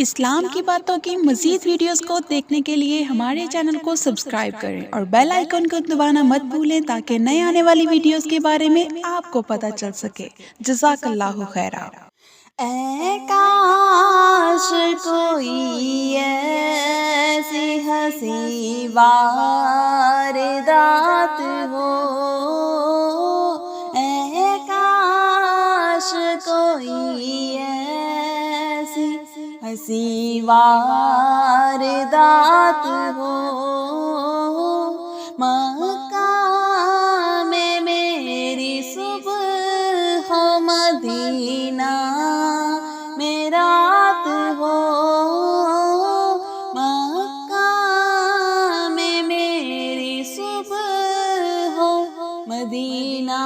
اسلام کی باتوں کی مزید ویڈیوز کو دیکھنے کے لیے ہمارے چینل کو سبسکرائب کریں اور بیل آئیکن کو دبانا مت بھولیں تاکہ نئے آنے والی ویڈیوز کے بارے میں آپ کو پتہ چل سکے۔ جزاک اللہ خیرہ۔ اے کاش کوئی ایسی ہنسی واردات ہو، اے کاش کوئی ایسی ہنسی واردات ہو، مکہ میں میری صبح ہو، مدینہ میں رات ہو، مکہ میں میری صبح ہو، مدینہ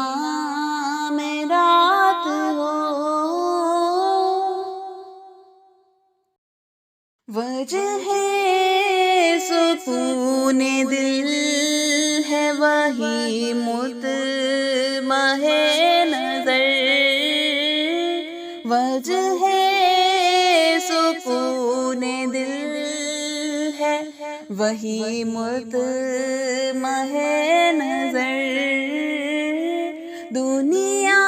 میں رات ہو۔ وجہ سکون دل ہے وہی مطمئن نظر، وجہ سکون دل ہے وہی مطمئن نظر، دنیا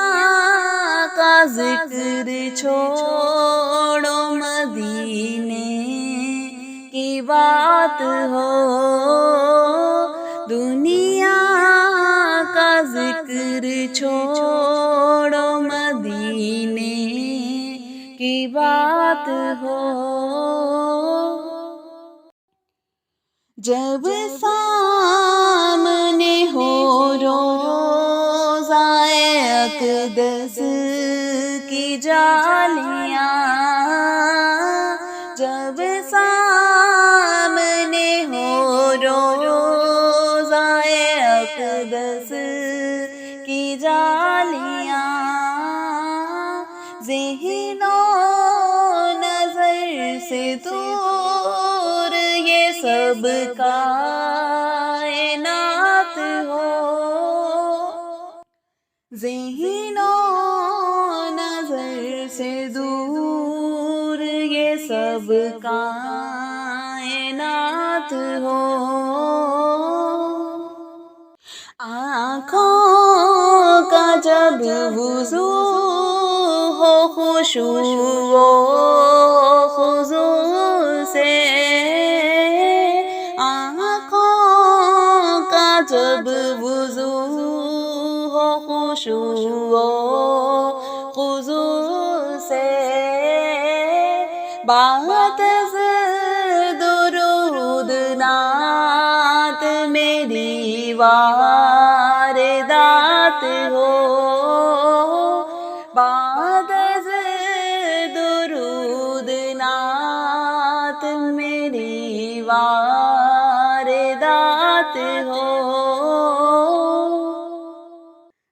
کا ذکر چھوڑو مدینے کی بات ہو، دنیا کا ذکر چھوڑو مدینے کی بات ہو، جب سامنے ہو روضہ اقدس کی جالیاں، جب سامنے ہو روضہ اقدس کی جالیاں، ذہن و نظر سے دور یہ سب کائنات ہو، ذہن و نظر سے دور یہ سب کائنات ہو، آنکھوں کا جب وضو ہو خشوع و خضوع سے، آنکھوں کا جب وضو ہو خشوع و خضوع سے، بات از درود نعت میری واردات ہو، بعد از درود نعت میری واردات ہو،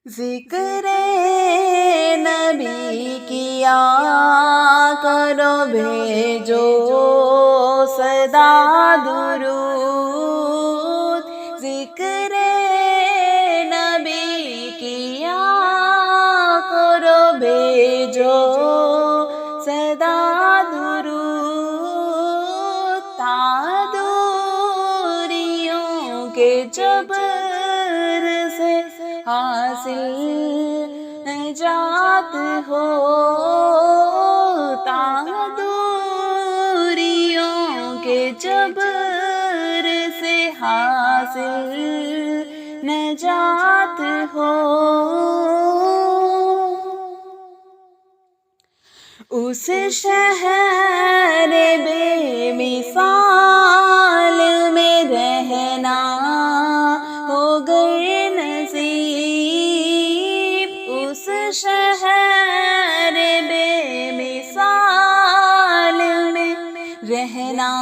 ذکر نبی کیا کرو بھیجو صدا درود، ذکر نبی کیا کرو بھیجو صدا درود، تا دوریوں کے جبر سے حاصل نجات ہو، تا دوریوں کے جبر سے حاصل نجات ہو، اس شہر بے مثال میں رہنا ہوگر نصیب، اس شہر بے مثال میں رہنا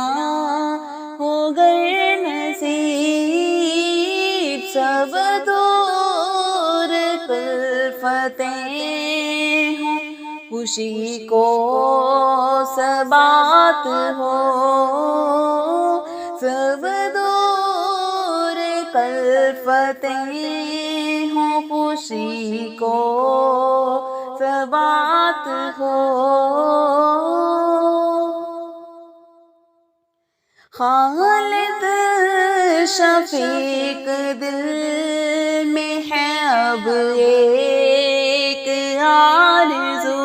ہوگر نصیب، سب دور کلفتیں ہوں خوشی کو ثبات ہو، سب دور کلفتیں ہوں خوشی کو ثبات ہو، خالد شفیق دل میں ہے اب ایک آرزو،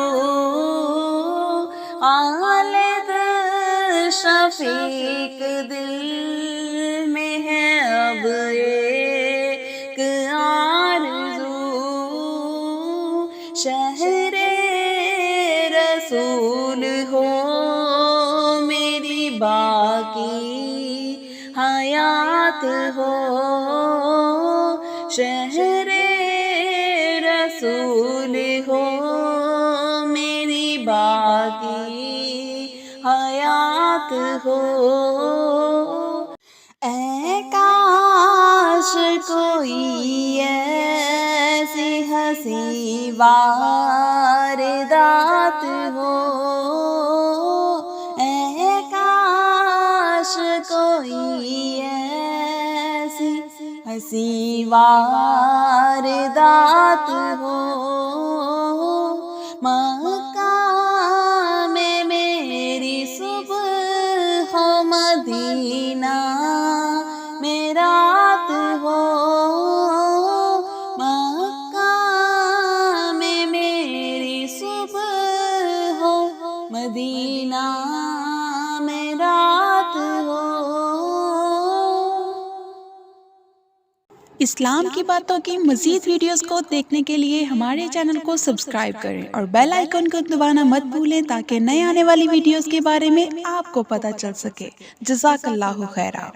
خالد شفیق دل میں ہے اب ایک آرزو، شہر رسول ہو میری باقی حیات ہو، شہر رسول ہو میری باقی حیات ہو، اے کاش کوئی ایسی ہنسی واردات ہو، اے کاش کوئی ایسی ہنسی واردات ہو، مکہ میں میری صبح ہو، مدینہ میں رات ہو، مکہ میں میری صبح ہو، مدینہ میں رات ہو۔ اسلام کی باتوں کی مزید ویڈیوز کو دیکھنے کے لیے ہمارے چینل کو سبسکرائب کریں اور بیل آئیکن کو دبانا مت بھولیں تاکہ نئے آنے والی ویڈیوز کے بارے میں آپ کو پتہ چل سکے۔ جزاک اللہ خیرہ۔